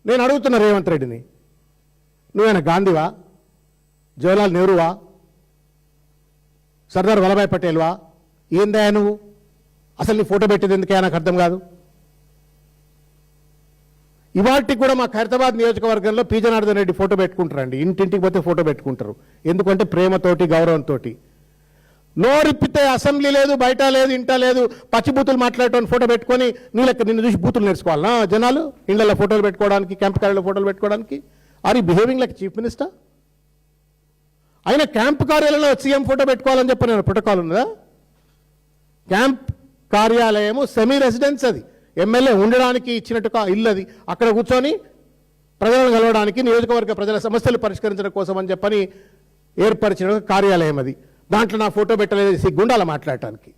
నేను అడుగుతున్నా రేవంత్ రెడ్డిని, నువ్వేనా గాంధీవా, జవహర్లాల్ నెహ్రూవా, సర్దార్ వల్లభాయ్ పటేల్వా? ఏందా నువ్వు? అసలు నీ ఫోటో పెట్టేది ఎందుకే నాకు అర్థం కాదు. ఇవాటికి కూడా మా ఖైరతాబాద్ నియోజకవర్గంలో పి జనార్దన్ రెడ్డి ఫోటో పెట్టుకుంటారండి. ఇంటింటికి పోతే ఫోటో పెట్టుకుంటారు. ఎందుకంటే ప్రేమతోటి, గౌరవంతో. నోరిప్పితే అసెంబ్లీ లేదు, బయట లేదు, ఇంట లేదు, పచ్చిబూతులు మాట్లాడటం ఫోటో పెట్టుకొని నిన్ను చూసి బూతులు నేర్చుకోవాలనా జనాలు? ఇళ్లలో ఫోటోలు పెట్టుకోవడానికి, క్యాంప్ కార్యాలయంలో ఫోటోలు పెట్టుకోవడానికి. Are you behaving like chief minister? అయినా క్యాంప్ కార్యాలయంలో సీఎం ఫోటో పెట్టుకోవాలని చెప్పి నేను ప్రోటోకాల్ ఉన్నదా? క్యాంప్ కార్యాలయము సెమీ రెసిడెన్స్, అది ఎమ్మెల్యే ఉండడానికి ఇచ్చినట్టుగా ఇల్లు, అది అక్కడ కూర్చొని ప్రజలను కలవడానికి, నియోజకవర్గ ప్రజల సమస్యలు పరిష్కరించడం కోసం అని చెప్పని ఏర్పరిచిన కార్యాలయం అది. దాంట్లో నా ఫోటో పెట్టలేదు, సిగ్గుండాల మాట్లాడటానికి.